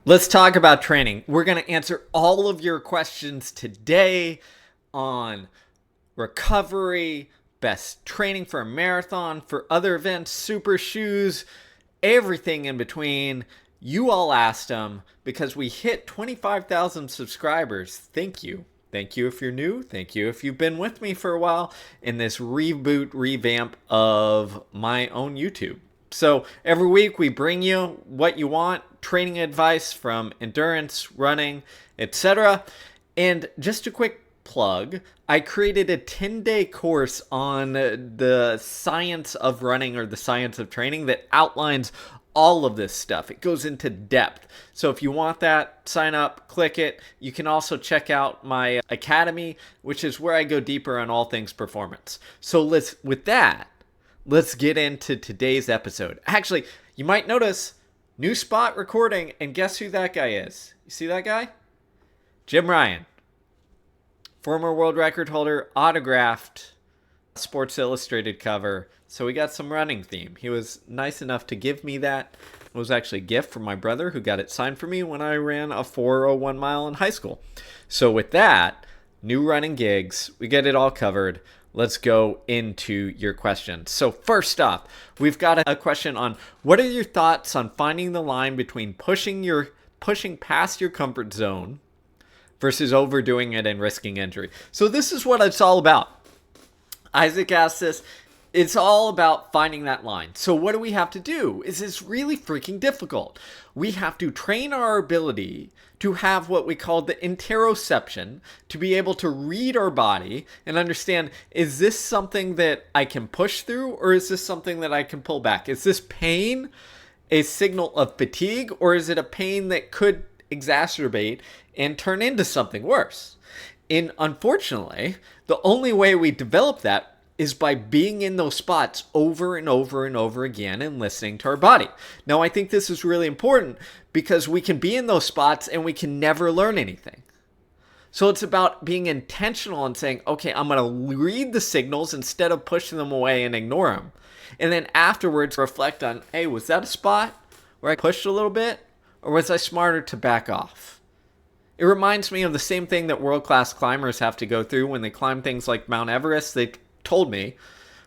Let's talk about training. We're going to answer all of your questions today on recovery, best training for a marathon, for other events, super shoes, everything in between. You all asked them because we hit 25,000 subscribers. Thank you. Thank you if you're new. Thank you if you've been with me for a while in this revamp of my own YouTube. So every week we bring you what you want, training advice from endurance, running, etc. And just a quick plug, I created a 10-day course on the science of running or the science of training that outlines all of this stuff. It goes into depth. So if you want that, sign up, click it. You can also check out my academy, which is where I go deeper on all things performance. So let's get into today's episode. Actually, you might notice new spot recording, and guess who that guy is? You see that guy? Jim Ryan, former world record holder, autographed Sports Illustrated cover. So we got some running theme. He was nice enough to give me that. It was actually a gift from my brother who got it signed for me when I ran a 401 mile in high school. So with that, new running gigs, we get it all covered. Let's go into your questions. So first off, we've got a question on what are your thoughts on finding the line between pushing past your comfort zone versus overdoing it and risking injury. So this is what it's all about. Isaac asked this. It's all about finding that line. So what do we have to do? It's really freaking difficult. We have to train our ability to have what we call the interoception, to be able to read our body and understand, is this something that I can push through or is this something that I can pull back? Is this pain a signal of fatigue or is it a pain that could exacerbate and turn into something worse? And unfortunately, the only way we develop that is by being in those spots over and over and over again and listening to our body. Now, I think this is really important because we can be in those spots and we can never learn anything. So it's about being intentional and saying, okay, I'm going to read the signals instead of pushing them away and ignore them. And then afterwards reflect on, hey, was that a spot where I pushed a little bit or was I smarter to back off? It reminds me of the same thing that world-class climbers have to go through when they climb things like Mount Everest. They told me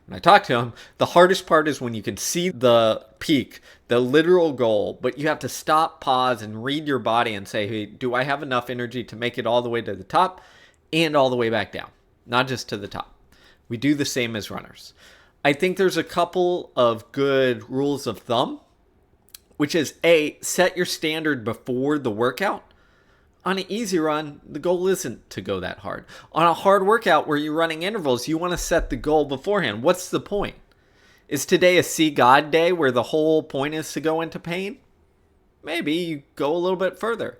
when I talked to them, the hardest part is when you can see the peak, the literal goal, but you have to stop, pause, and read your body and say, hey, do I have enough energy to make it all the way to the top and all the way back down? Not just to the top. We do the same as runners. I think there's a couple of good rules of thumb, which is A, set your standard before the workout. On an easy run, the goal isn't to go that hard. On a hard workout where you're running intervals, you want to set the goal beforehand. What's the point? Is today a see God day where the whole point is to go into pain? Maybe you go a little bit further.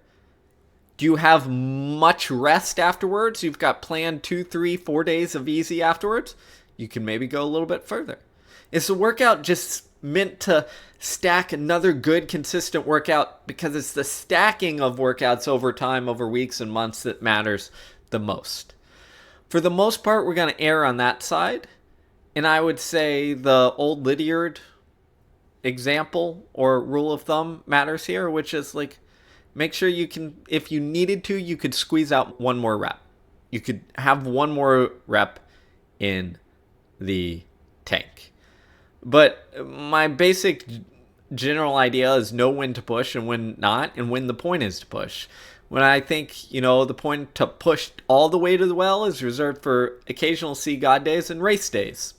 Do you have much rest afterwards? You've got planned 2, 3, 4 days of easy afterwards? You can maybe go a little bit further. Is the workout just meant to stack another good, consistent workout because it's the stacking of workouts over time, over weeks and months that matters the most? For the most part, we're going to err on that side. And I would say the old Lydiard example or rule of thumb matters here, which is like, make sure you can, if you needed to, you could squeeze out one more rep. You could have one more rep in the tank. But my basic general idea is know when to push and when not, and when the point is to push. When I think, the point to push all the way to the well is reserved for occasional see God days and race days.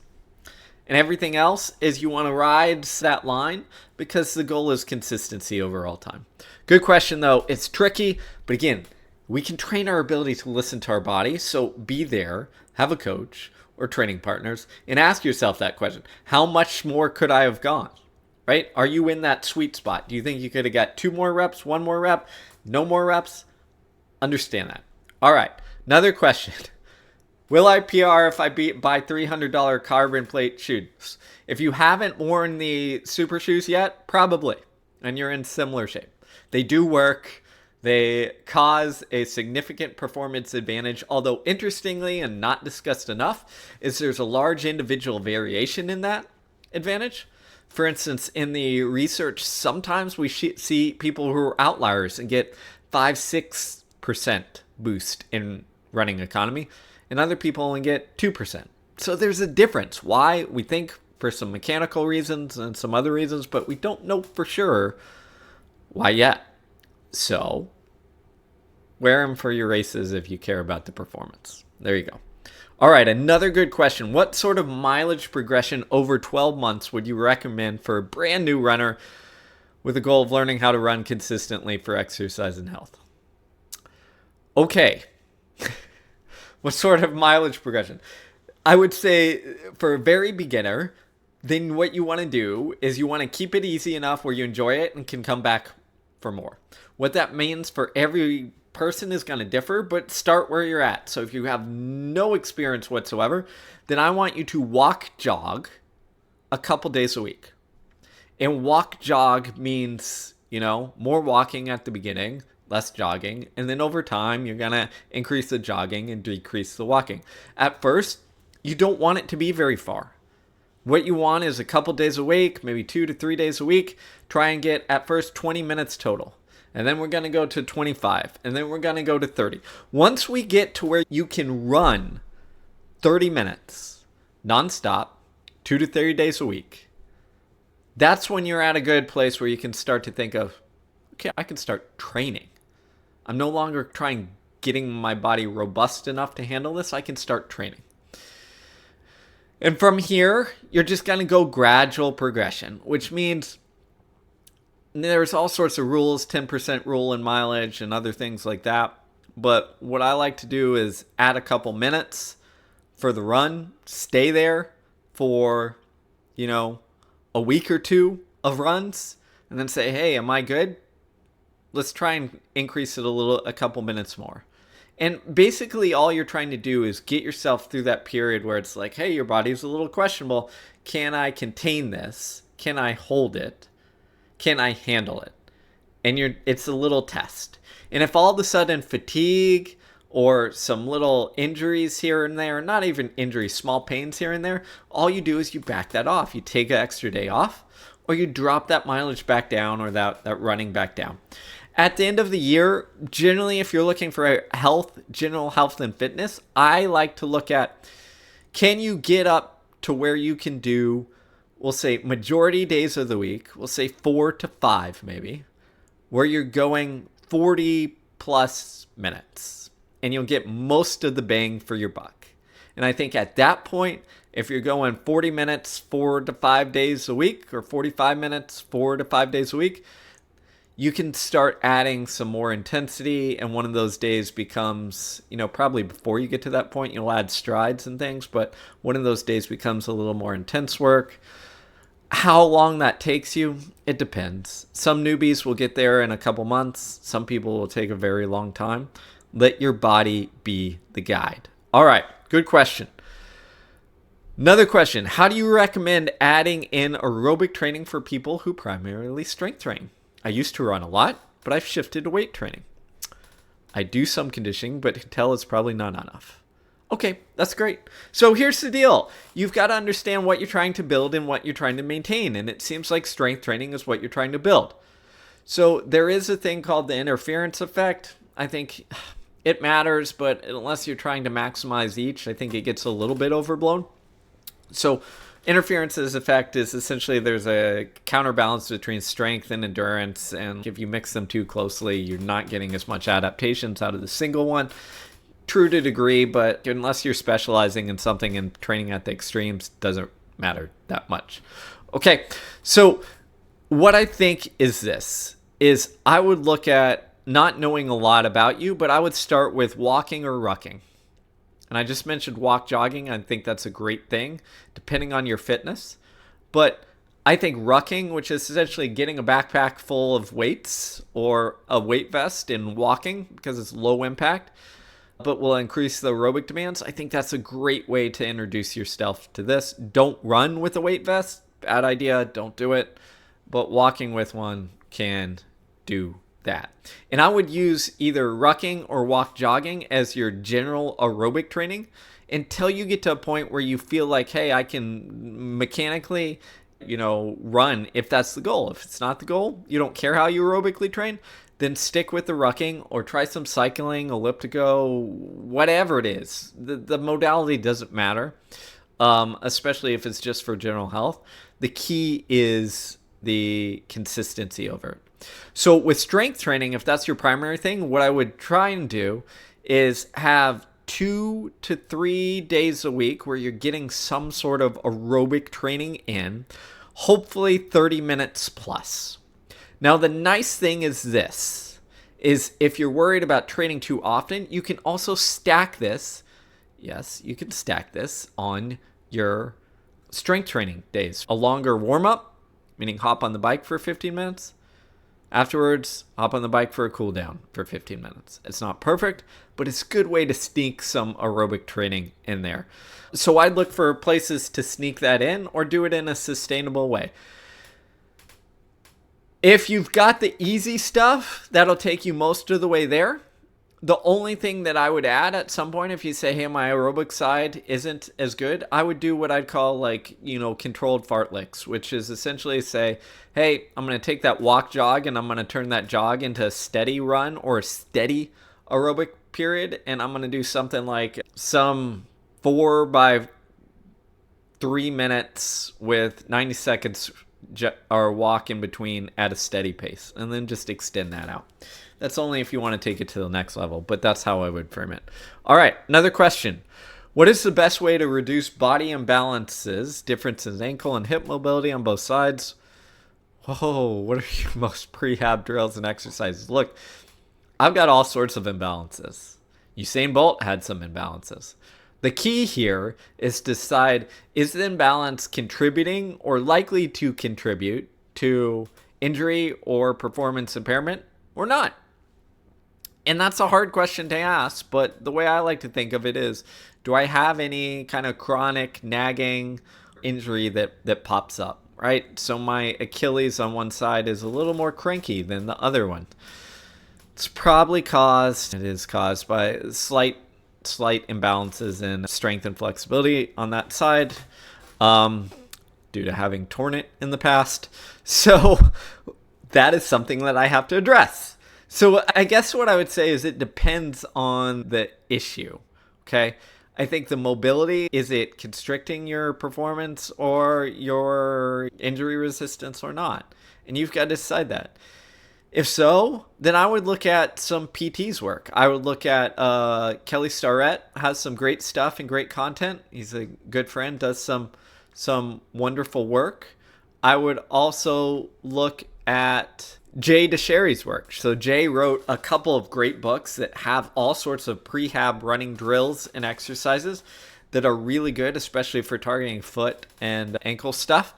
And everything else is you want to ride that line because the goal is consistency over all time. Good question, though. It's tricky, but again, we can train our ability to listen to our body. So be there, have a coach or training partners, and ask yourself that question. How much more could I have gone? Right? Are you in that sweet spot? Do you think you could have got 2 more reps, 1 more rep, no more reps? Understand that. All right. Another question. Will I PR if I buy $300 carbon plate shoes? If you haven't worn the super shoes yet, probably. And you're in similar shape. They do work. They cause a significant performance advantage, although interestingly and not discussed enough, is there's a large individual variation in that advantage. For instance, in the research, sometimes we see people who are outliers and get 5-6% boost in running economy, and other people only get 2%. So there's a difference. Why? We think for some mechanical reasons and some other reasons, but we don't know for sure why yet. So wear them for your races if you care about the performance. There you go. All right, another good question. What sort of mileage progression over 12 months would you recommend for a brand new runner with the goal of learning how to run consistently for exercise and health? Okay. What sort of mileage progression? I would say for a very beginner, then what you want to do is you want to keep it easy enough where you enjoy it and can come back for more. What that means for every person is going to differ, but start where you're at. So if you have no experience whatsoever, then I want you to walk jog a couple days a week. And walk jog means, more walking at the beginning, less jogging, and then over time you're going to increase the jogging and decrease the walking. At first, you don't want it to be very far. What you want is a couple days a week, maybe 2 to 3 days a week. Try and get at first 20 minutes total. And then we're going to go to 25. And then we're going to go to 30. Once we get to where you can run 30 minutes nonstop, 2 to 30 days a week, that's when you're at a good place where you can start to think of, okay, I can start training. I'm no longer getting my body robust enough to handle this. I can start training. And from here, you're just going to go gradual progression, which means there's all sorts of rules, 10% rule in mileage and other things like that. But what I like to do is add a couple minutes for the run, stay there for, a week or two of runs, and then say, hey, am I good? Let's try and increase it a couple minutes more. And basically all you're trying to do is get yourself through that period where it's like, hey, your body's a little questionable. Can I contain this? Can I hold it? Can I handle it? And it's a little test. And if all of a sudden fatigue or some little injuries here and there, not even injuries, small pains here and there, all you do is you back that off. You take an extra day off, or you drop that mileage back down, or that running back down. At the end of the year, generally, if you're looking for general health and fitness, I like to look at, can you get up to where you can do, we'll say majority days of the week, we'll say 4 to 5 maybe, where you're going 40 plus minutes, and you'll get most of the bang for your buck. And I think at that point, if you're going 40 minutes 4 to 5 days a week, or 45 minutes 4 to 5 days a week, you can start adding some more intensity, and one of those days becomes, probably before you get to that point, you'll add strides and things, but one of those days becomes a little more intense work. How long that takes you, it depends. Some newbies will get there in a couple months. Some people will take a very long time. Let your body be the guide. All right, good question. Another question, how do you recommend adding in aerobic training for people who primarily strength train? I used to run a lot, but I've shifted to weight training. I do some conditioning, but can tell it's probably not enough. Okay, that's great. So here's the deal. You've got to understand what you're trying to build and what you're trying to maintain. And it seems like strength training is what you're trying to build. So there is a thing called the interference effect. I think it matters, but unless you're trying to maximize each, I think it gets a little bit overblown. So interference's effect is essentially there's a counterbalance between strength and endurance, and if you mix them too closely, you're not getting as much adaptations out of the single one. True to a degree, but unless you're specializing in something and training at the extremes, doesn't matter that much. Okay, so what I think is I would look at not knowing a lot about you, but I would start with walking or rucking. And I just mentioned walk jogging. I think that's a great thing, depending on your fitness. But I think rucking, which is essentially getting a backpack full of weights or a weight vest and walking because it's low impact, but will increase the aerobic demands. I think that's a great way to introduce yourself to this. Don't run with a weight vest. Bad idea. Don't do it. But walking with one can do that. And I would use either rucking or walk jogging as your general aerobic training until you get to a point where you feel like, hey, I can mechanically run if that's the goal. If it's not the goal, you don't care how you aerobically train, then stick with the rucking or try some cycling, elliptico, whatever it is. The modality doesn't matter, especially if it's just for general health. The key is the consistency over it. So with strength training, if that's your primary thing, what I would try and do is have 2 to 3 days a week where you're getting some sort of aerobic training in, hopefully 30 minutes plus. Now, the nice thing is this, is if you're worried about training too often, you can also stack this. Yes, you can stack this on your strength training days. A longer warm-up, meaning hop on the bike for 15 minutes. Afterwards, hop on the bike for a cool down for 15 minutes. It's not perfect, but it's a good way to sneak some aerobic training in there. So I'd look for places to sneak that in or do it in a sustainable way. If you've got the easy stuff, that'll take you most of the way there. The only thing that I would add at some point, if you say, hey, my aerobic side isn't as good, I would do what I'd call controlled fartleks, which is essentially say, hey, I'm going to take that walk jog and I'm going to turn that jog into a steady run or a steady aerobic period. And I'm going to do something like some 4 by 3 minutes with 90 seconds or walk in between at a steady pace, and then just extend that out. That's only if you want to take it to the next level, but that's how I would frame it. All right, another question. What is the best way to reduce body imbalances, differences in ankle and hip mobility on both sides? Whoa, what are your most prehab drills and exercises? Look, I've got all sorts of imbalances. Usain Bolt had some imbalances. The key here is to decide, is the imbalance contributing or likely to contribute to injury or performance impairment or not? And that's a hard question to ask, but the way I like to think of it is, do I have any kind of chronic nagging injury that pops up, right? So my Achilles on one side is a little more cranky than the other one. It is caused by slight imbalances in strength and flexibility on that side, due to having torn it in the past. So that is something that I have to address. So I guess what I would say is it depends on the issue. Okay. I think the mobility, is it constricting your performance or your injury resistance or not? And you've got to decide that. If so, then I would look at some PT's work. I would look at Kelly Starrett, has some great stuff and great content. He's a good friend, does some wonderful work. I would also look at Jay DeSherry's work. So Jay wrote a couple of great books that have all sorts of prehab running drills and exercises that are really good, especially for targeting foot and ankle stuff.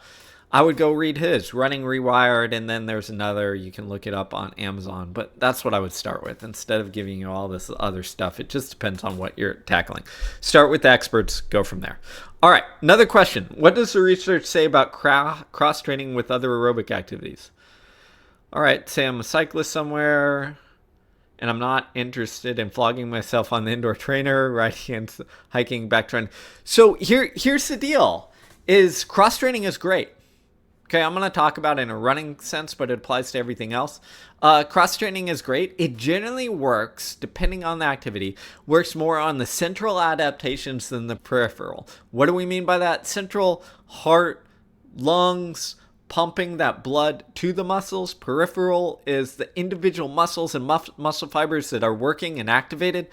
I would go read his, Running Rewired, and then there's another, you can look it up on Amazon, but that's what I would start with instead of giving you all this other stuff. It just depends on what you're tackling. Start with the experts, go from there. All right, another question. What does the research say about cross-training with other aerobic activities? All right, say I'm a cyclist somewhere and I'm not interested in flogging myself on the indoor trainer, riding and hiking, backtraining. So here's the deal, is cross-training is great. Okay, I'm going to talk about it in a running sense, but it applies to everything else. Cross-training is great. It generally works, depending on the activity, works more on the central adaptations than the peripheral. What do we mean by that? Central, heart, lungs, pumping that blood to the muscles. Peripheral is the individual muscles and muscle fibers that are working and activated,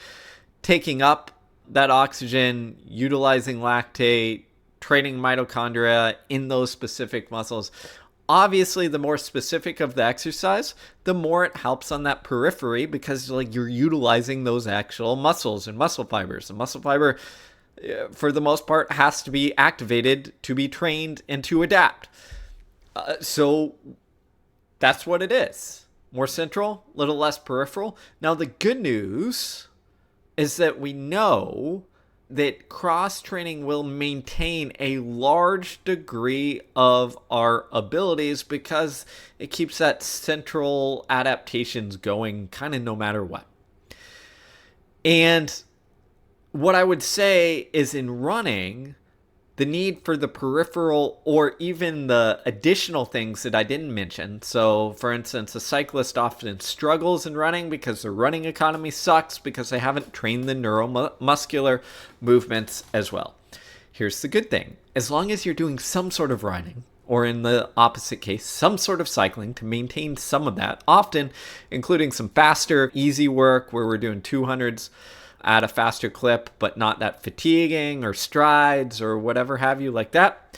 taking up that oxygen, utilizing lactate, training mitochondria in those specific muscles. Obviously, the more specific of the exercise, the more it helps on that periphery, because you're utilizing those actual muscles and muscle fibers. The muscle fiber, for the most part, has to be activated to be trained and to adapt. So that's what it is. More central, a little less peripheral. Now, the good news is that we know that cross-training will maintain a large degree of our abilities because it keeps that central adaptations going kind of no matter what. And what I would say is, in running, the need for the peripheral or even the additional things that I didn't mention. So, for instance, a cyclist often struggles in running because their running economy sucks because they haven't trained the neuromuscular movements as well. Here's the good thing. As long as you're doing some sort of running, or in the opposite case, some sort of cycling to maintain some of that, often including some faster, easy work where we're doing 200s at a faster clip, but not that fatiguing, or strides or whatever have you like that.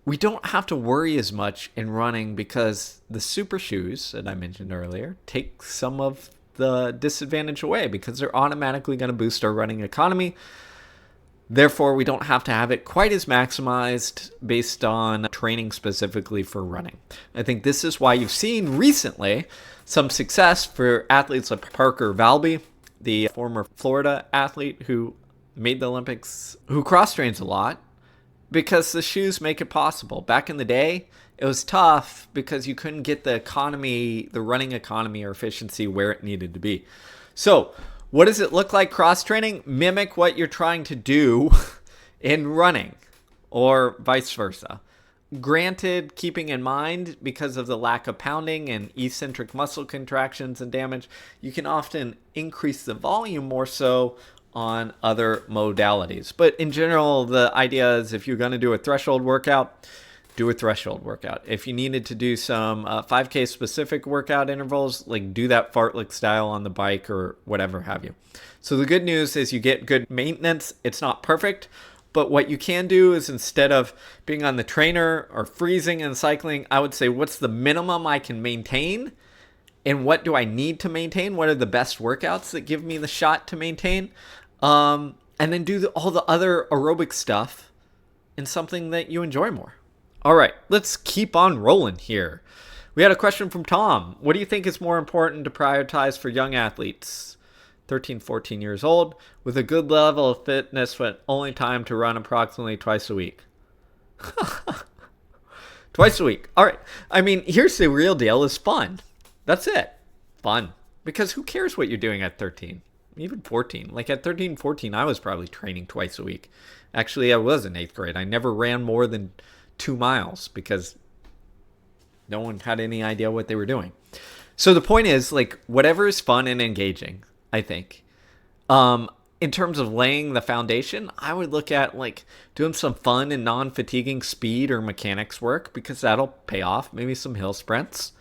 We don't have to worry as much in running because the super shoes that I mentioned earlier take some of the disadvantage away because they're automatically going to boost our running economy. Therefore, we don't have to have it quite as maximized based on training specifically for running. I think this is why you've seen recently some success for athletes like Parker Valby, the former Florida athlete who made the Olympics, who cross-trains a lot, because the shoes make it possible. Back in the day, it was tough because you couldn't get the economy, the running economy or efficiency where it needed to be. So, what does it look like cross-training? Mimic what you're trying to do in running, or vice versa. Granted, keeping in mind, because of the lack of pounding and eccentric muscle contractions and damage, you can often increase the volume more so on other modalities. But in general, the idea is if you're going to do a threshold workout, do a threshold workout. If you needed to do some 5K specific workout intervals, like do that fartlek style on the bike or whatever have you. So the good news is you get good maintenance. It's not perfect, but what you can do is instead of being on the trainer or freezing and cycling, I would say, what's the minimum I can maintain? And what do I need to maintain? What are the best workouts that give me the shot to maintain? And then do all the other aerobic stuff in something that you enjoy more. All right, let's keep on rolling here. We had a question from Tom. What do you think is more important to prioritize for young athletes? 13, 14 years old, with a good level of fitness, but only time to run approximately twice a week. Twice a week. All right. I mean, here's the real deal is fun. That's it. Fun. Because who cares what you're doing at 13? Even 14. Like at 13, 14, I was probably training twice a week. Actually, I was in 8th grade. I never ran more than 2 miles because no one had any idea what they were doing. So the point is, like, whatever is fun and engaging, I think. In terms of laying the foundation, I would look at like doing some fun and non-fatiguing speed or mechanics work because that'll pay off. Maybe some hill sprints.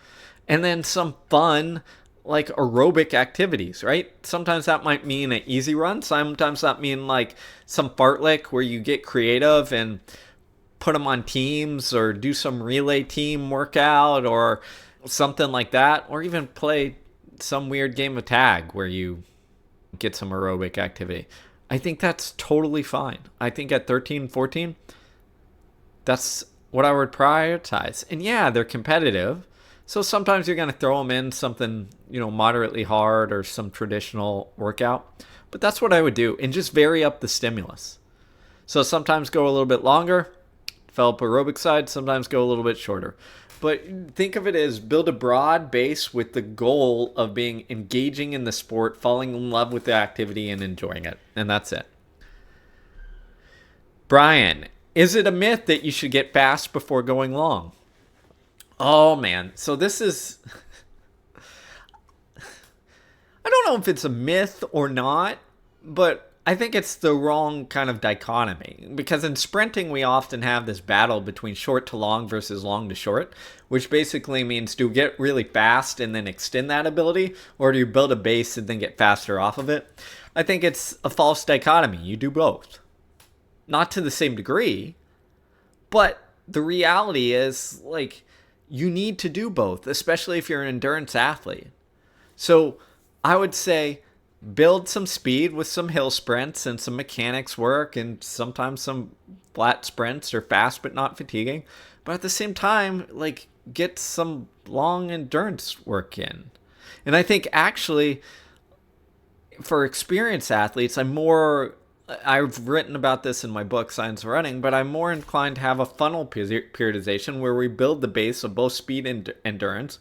And then some fun like aerobic activities, right? Sometimes that might mean an easy run. Sometimes that mean like some fartlek where you get creative and put them on teams or do some relay team workout or something like that. Or even play some weird game of tag where you get some aerobic activity. I think that's totally fine. I think at 13, 14, that's what I would prioritize. And yeah, they're competitive. So sometimes you're going to throw them in something, moderately hard or some traditional workout. But that's what I would do and just vary up the stimulus. So sometimes go a little bit longer, develop aerobic side, sometimes go a little bit shorter. But think of it as build a broad base with the goal of being engaging in the sport, falling in love with the activity, and enjoying it. And that's it. Brian, is it a myth that you should get fast before going long? Oh, man. So this is... I don't know if it's a myth or not, but I think it's the wrong kind of dichotomy, because in sprinting, we often have this battle between short to long versus long to short, which basically means do you get really fast and then extend that ability, or do you build a base and then get faster off of it? I think it's a false dichotomy. You do both. Not to the same degree, but the reality is, like, you need to do both, especially if you're an endurance athlete. So I would say build some speed with some hill sprints and some mechanics work and sometimes some flat sprints or fast but not fatiguing. But at the same time, like, get some long endurance work in. And I think actually for experienced athletes, I've written about this in my book, Science of Running, but I'm more inclined to have a funnel periodization where we build the base of both speed and endurance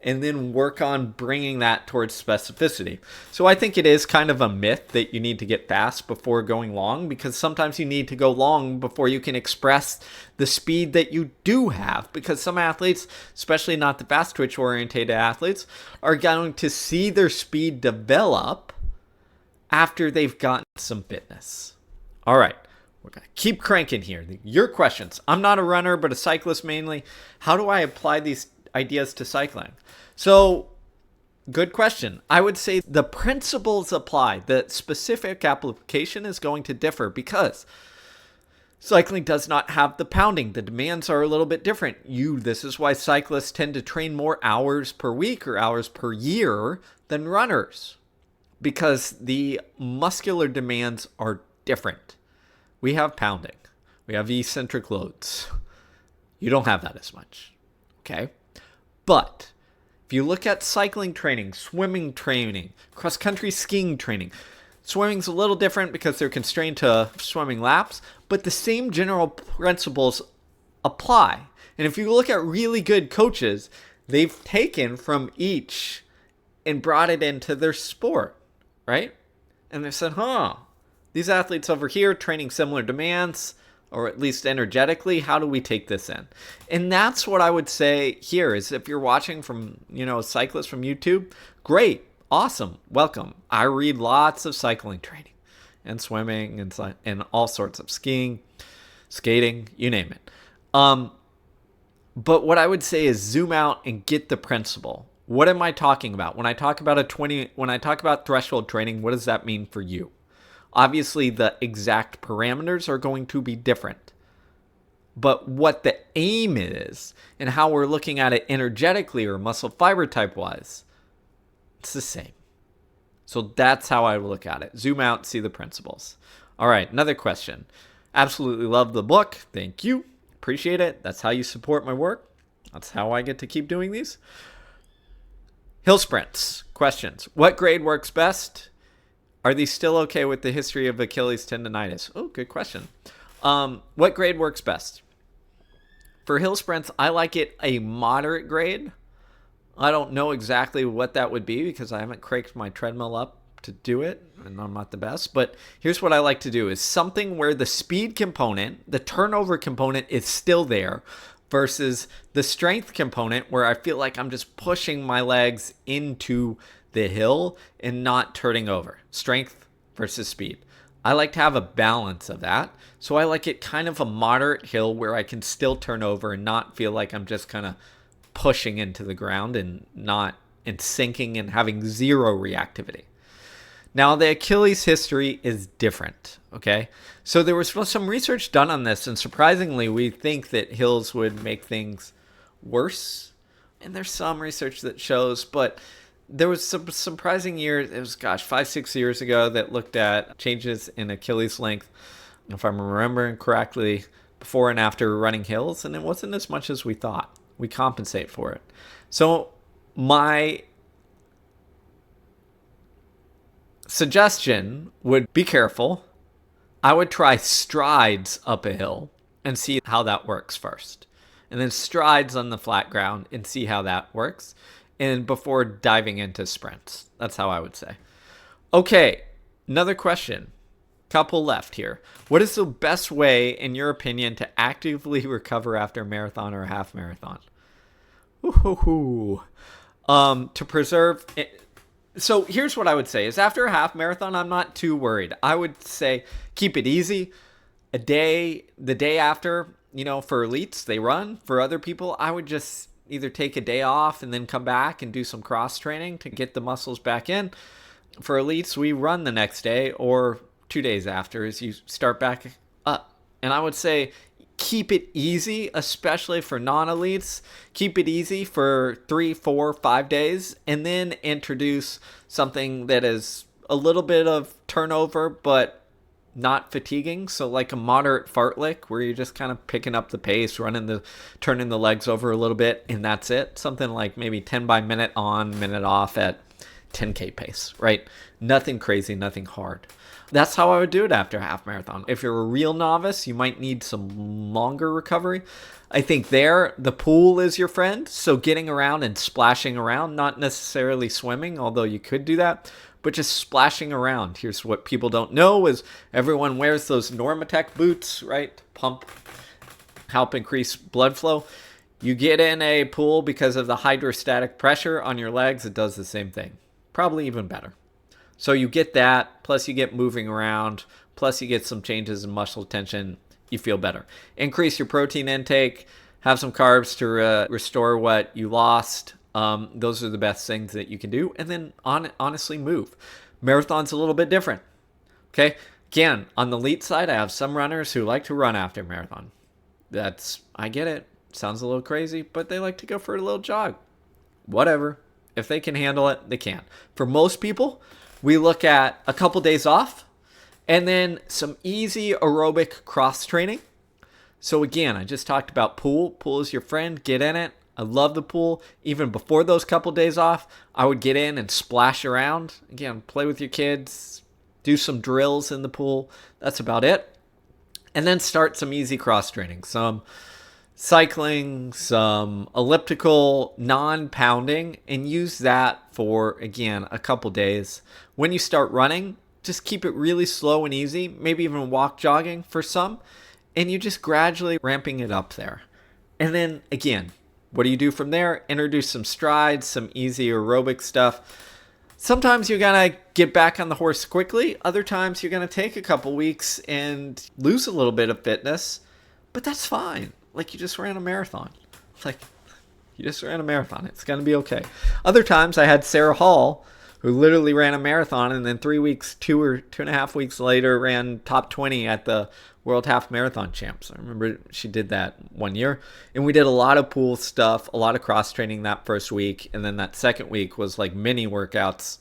and then work on bringing that towards specificity. So I think it is kind of a myth that you need to get fast before going long, because sometimes you need to go long before you can express the speed that you do have, because some athletes, especially not the fast twitch oriented athletes, are going to see their speed develop after they've gotten some fitness. All right. We're going to keep cranking here. Your questions. I'm not a runner, but a cyclist mainly. How do I apply these ideas to cycling? So, good question. I would say the principles apply. The specific application is going to differ because cycling does not have the pounding. The demands are a little bit different. This is why cyclists tend to train more hours per week or hours per year than runners, because the muscular demands are different. We have pounding. We have eccentric loads. You don't have that as much. Okay? But if you look at cycling training, swimming training, cross-country skiing training, swimming's a little different because they're constrained to swimming laps, but the same general principles apply. And if you look at really good coaches, they've taken from each and brought it into their sport, right? And they said, these athletes over here training similar demands, or at least energetically, how do we take this in? And that's what I would say here is, if you're watching from, cyclists from YouTube, great, awesome, welcome. I read lots of cycling training and swimming and all sorts of skiing, skating, you name it. But what I would say is zoom out and get the principle. What am I talking about? When I talk about threshold training, what does that mean for you? Obviously, the exact parameters are going to be different. But what the aim is and how we're looking at it energetically or muscle fiber type wise, it's the same. So that's how I would look at it. Zoom out, see the principles. All right, another question. Absolutely love the book. Thank you. Appreciate it. That's how you support my work. That's how I get to keep doing these. Hill sprints. Questions. What grade works best? Are these still okay with the history of Achilles tendonitis? Oh, good question. What grade works best? For hill sprints, I like it a moderate grade. I don't know exactly what that would be because I haven't cranked my treadmill up to do it, and I'm not the best. But here's what I like to do is something where the speed component, the turnover component is still there, versus the strength component where I feel like I'm just pushing my legs into the hill and not turning over. Strength versus speed. I like to have a balance of that. So I like it kind of a moderate hill where I can still turn over and not feel like I'm just kind of pushing into the ground and sinking and having zero reactivity. Now, the Achilles history is different, okay? So there was some research done on this, and surprisingly, we think that hills would make things worse. And there's some research that shows, but there was some surprising years, it was, 5-6 years ago, that looked at changes in Achilles length, if I'm remembering correctly, before and after running hills, and it wasn't as much as we thought. We compensate for it. So my suggestion would be careful. I would try strides up a hill and see how that works first. And then strides on the flat ground and see how that works. And before diving into sprints. That's how I would say. Okay, another question. Couple left here. What is the best way, in your opinion, to actively recover after a marathon or a half marathon? To preserve it. So here's what I would say is after a half marathon, I'm not too worried. I would say keep it easy. The day after, for elites, they run. For other people, I would just either take a day off and then come back and do some cross training to get the muscles back in. For elites, we run the next day or 2 days after as you start back up. And I would say keep it easy, especially for non-elites. Keep it easy for 3, 4, 5 days, and then introduce something that is a little bit of turnover, but not fatiguing. So like a moderate fartlek where you're just kind of picking up the pace, turning the legs over a little bit, and that's it. Something like maybe 10 by minute on, minute off at 10K pace, right? Nothing crazy, nothing hard. That's how I would do it after a half marathon. If you're a real novice, you might need some longer recovery. I think the pool is your friend. So getting around and splashing around, not necessarily swimming, although you could do that, but just splashing around. Here's what people don't know is everyone wears those Normatec boots, right? Pump, help increase blood flow. You get in a pool because of the hydrostatic pressure on your legs, it does the same thing. Probably even better. So you get that, plus you get moving around, plus you get some changes in muscle tension, you feel better. Increase your protein intake, have some carbs to restore what you lost. Those are the best things that you can do. And then honestly move. Marathon's a little bit different. Okay. Again, on the elite side, I have some runners who like to run after marathon. I get it. Sounds a little crazy, but they like to go for a little jog. Whatever. If they can handle it, they can. For most people, we look at a couple days off and then some easy aerobic cross training. So again, I just talked about pool. Pool is your friend. Get in it. I love the pool. Even before those couple days off, I would get in and splash around. Again, play with your kids, do some drills in the pool. That's about it. And then start some easy cross training. Some cycling, some elliptical, non-pounding, and use that for, again, a couple days. When you start running, just keep it really slow and easy, maybe even walk jogging for some, and you just gradually ramping it up there. And then, again, what do you do from there? Introduce some strides, some easy aerobic stuff. Sometimes you're going to get back on the horse quickly. Other times you're going to take a couple weeks and lose a little bit of fitness, but that's fine. Like you just ran a marathon. It's going to be okay. Other times I had Sarah Hall, who literally ran a marathon and then 2 or 2.5 weeks later ran top 20 at the World Half Marathon Champs. I remember she did that one year. And we did a lot of pool stuff, a lot of cross training that first week. And then that second week was like mini workouts.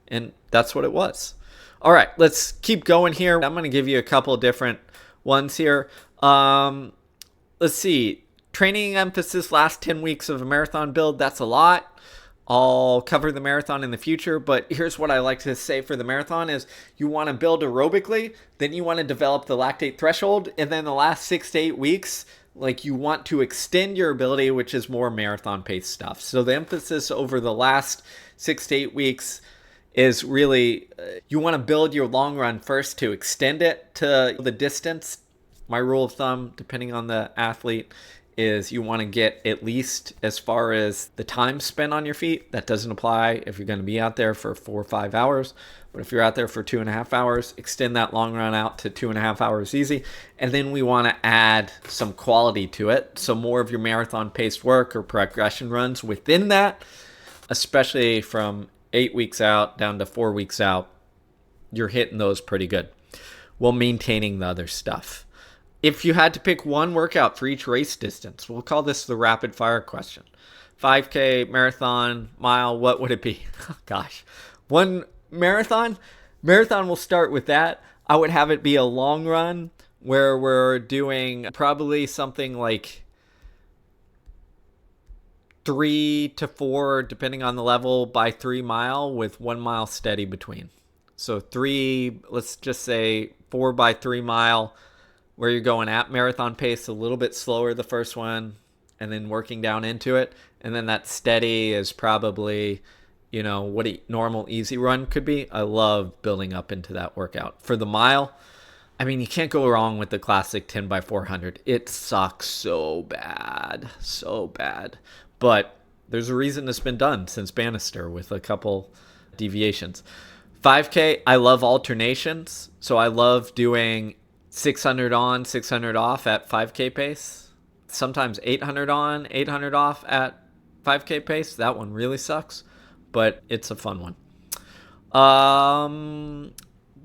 And that's what it was. All right, let's keep going here. I'm going to give you a couple different ones here. Let's see. Training emphasis last 10 weeks of a marathon build. That's a lot. I'll cover the marathon in the future, but here's what I like to say for the marathon is you want to build aerobically, then you want to develop the lactate threshold, and then the last 6 to 8 weeks, like you want to extend your ability, which is more marathon pace stuff. So the emphasis over the last 6 to 8 weeks is really you want to build your long run first to extend it to the distance. My rule of thumb, depending on the athlete, is you want to get at least as far as the time spent on your feet. That doesn't apply if you're going to be out there for 4 or 5 hours. But if you're out there for 2.5 hours, extend that long run out to 2.5 hours easy. And then we want to add some quality to it. So more of your marathon paced work or progression runs within that, especially from 8 weeks out down to 4 weeks out, you're hitting those pretty good while maintaining the other stuff. If you had to pick one workout for each race distance, we'll call this the rapid fire question. 5K, marathon, mile, what would it be? Gosh, one marathon will start with that. I would have it be a long run where we're doing probably something like 3 to 4, depending on the level, by 3 mile with 1 mile steady between. So 3, let's just say 4 by 3 mile, where you're going at marathon pace, a little bit slower the first one, and then working down into it. And then that steady is probably, what a normal easy run could be. I love building up into that workout. For the mile, I mean, you can't go wrong with the classic 10 by 400. It sucks so bad. But there's a reason it's been done since Bannister with a couple deviations. 5K, I love alternations. So I love doing 600 on, 600 off at 5K pace. Sometimes 800 on, 800 off at 5K pace. That one really sucks, but it's a fun one.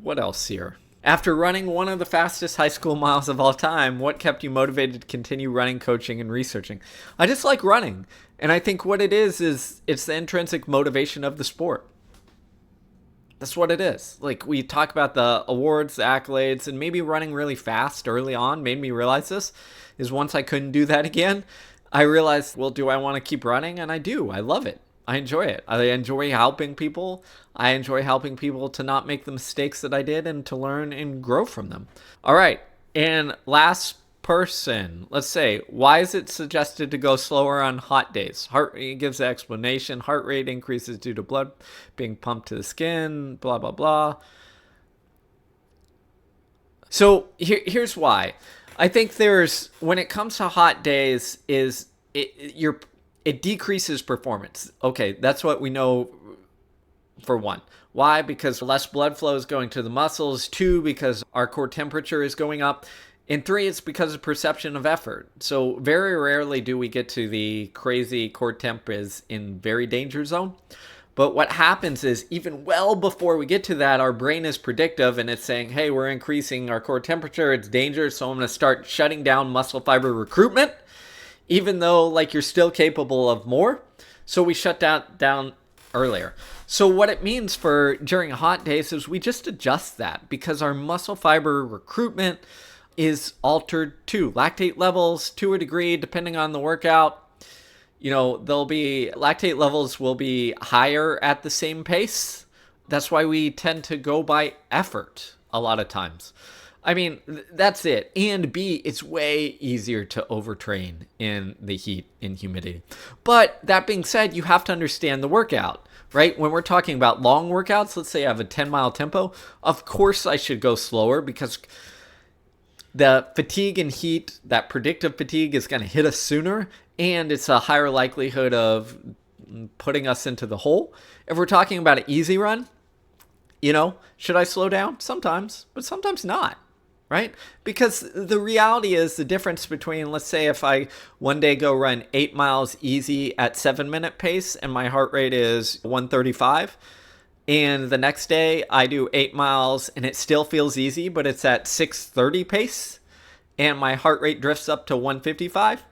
What else here? After running one of the fastest high school miles of all time, what kept you motivated to continue running, coaching, and researching? I just like running. And I think what it is it's the intrinsic motivation of the sport. That's what it is. Like, we talk about the awards, the accolades, and maybe running really fast early on made me realize this, is once I couldn't do that again, I realized, well, do I want to keep running? And I do. I love it. I enjoy it. I enjoy helping people. I enjoy helping people to not make the mistakes that I did and to learn and grow from them. All right. And last person, let's say, why is it suggested to go slower on hot days? It gives the explanation. Heart rate increases due to blood being pumped to the skin, blah, blah, blah. So here's why. I think when it comes to hot days, it decreases performance. Okay, that's what we know for one. Why? Because less blood flow is going to the muscles. 2, because our core temperature is going up. And 3, it's because of perception of effort. So very rarely do we get to the crazy core temp is in very danger zone. But what happens is even well before we get to that, our brain is predictive and it's saying, hey, we're increasing our core temperature. It's dangerous. So I'm going to start shutting down muscle fiber recruitment, even though like you're still capable of more. So we shut down earlier. So what it means for during hot days is we just adjust that because our muscle fiber recruitment is altered too. Lactate levels to a degree, depending on the workout, lactate levels will be higher at the same pace. That's why we tend to go by effort a lot of times. I mean, that's it. And B, it's way easier to overtrain in the heat and humidity. But that being said, you have to understand the workout, right? When we're talking about long workouts, let's say I have a 10-mile tempo, of course I should go slower because the fatigue and heat, that predictive fatigue is going to hit us sooner, and it's a higher likelihood of putting us into the hole. If we're talking about an easy run, should I slow down? Sometimes, but sometimes not, right? Because the reality is the difference between, let's say if I one day go run 8 miles easy at 7-minute pace and my heart rate is 135, and the next day I do 8 miles and it still feels easy, but it's at 6:30 pace and my heart rate drifts up to 155.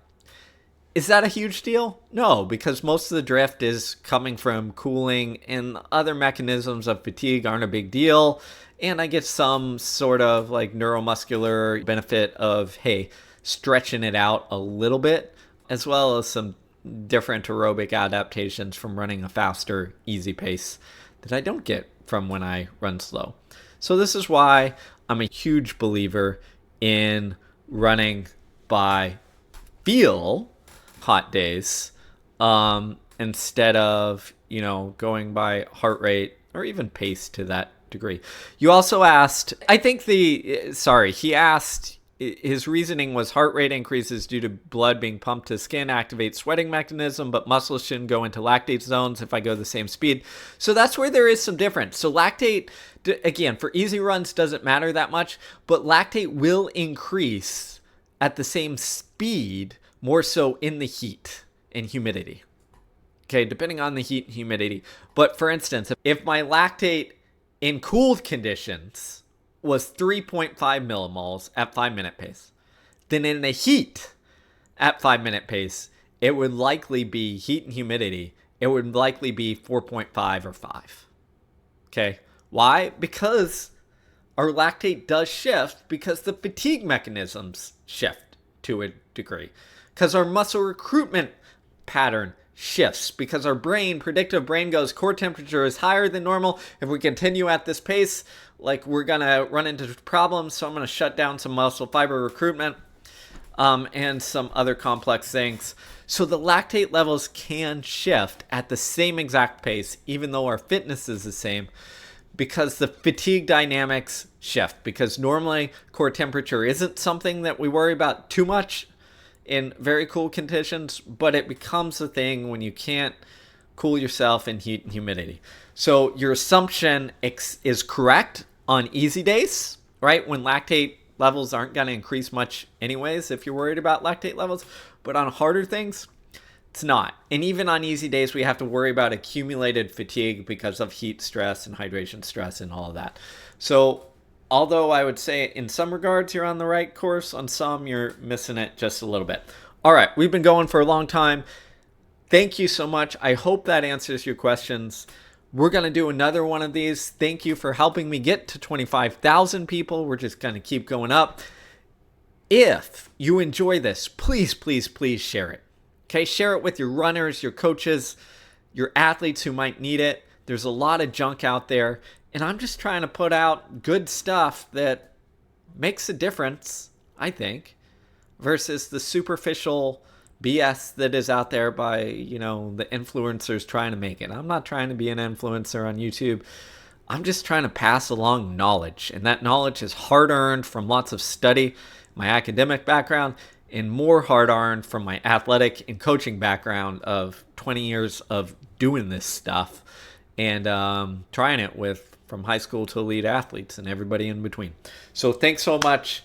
Is that a huge deal? No, because most of the drift is coming from cooling and other mechanisms of fatigue aren't a big deal. And I get some sort of like neuromuscular benefit of, hey, stretching it out a little bit, as well as some different aerobic adaptations from running a faster, easy pace that I don't get from when I run slow. So this is why I'm a huge believer in running by feel hot days instead of, going by heart rate or even pace to that degree. You also asked, he asked, his reasoning was heart rate increases due to blood being pumped to skin, activate sweating mechanism, but muscles shouldn't go into lactate zones if I go the same speed. So that's where there is some difference. So lactate, again, for easy runs doesn't matter that much, but lactate will increase at the same speed, more so in the heat and humidity. Okay, depending on the heat and humidity. But for instance, if my lactate in cooled conditions was 3.5 millimoles at 5-minute pace, then in the heat at 5-minute pace, it would likely be heat and humidity. It would likely be 4.5 or 5. Okay, why? Because our lactate does shift because the fatigue mechanisms shift to a degree. Because our muscle recruitment pattern shifts. Because our predictive brain goes, core temperature is higher than normal. If we continue at this pace, we're going to run into problems. So I'm going to shut down some muscle fiber recruitment and some other complex things. So the lactate levels can shift at the same exact pace, even though our fitness is the same, because the fatigue dynamics shift. Because normally core temperature isn't something that we worry about too much in very cool conditions, but it becomes a thing when you can't cool yourself in heat and humidity. So your assumption is correct on easy days, right? When lactate levels aren't going to increase much anyways, if you're worried about lactate levels, but on harder things, it's not. And even on easy days, we have to worry about accumulated fatigue because of heat stress and hydration stress and all of that. So although I would say in some regards you're on the right course, on some you're missing it just a little bit. All right, we've been going for a long time. Thank you so much. I hope that answers your questions. We're going to do another one of these. Thank you for helping me get to 25,000 people. We're just going to keep going up. If you enjoy this, please, please, please share it. Okay, share it with your runners, your coaches, your athletes who might need it. There's a lot of junk out there, and I'm just trying to put out good stuff that makes a difference, I think, versus the superficial BS that is out there by, the influencers trying to make it. I'm not trying to be an influencer on YouTube. I'm just trying to pass along knowledge, and that knowledge is hard-earned from lots of study, my academic background, and more hard-earned from my athletic and coaching background of 20 years of doing this stuff and trying it with from high school to elite athletes and everybody in between. So thanks so much.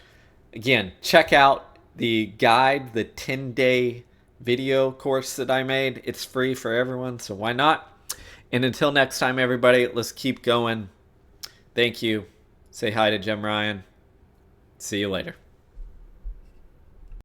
Again, check out the guide, the 10-day video course that I made. It's free for everyone, so why not? And until next time, everybody, let's keep going. Thank you. Say hi to Jim Ryan. See you later.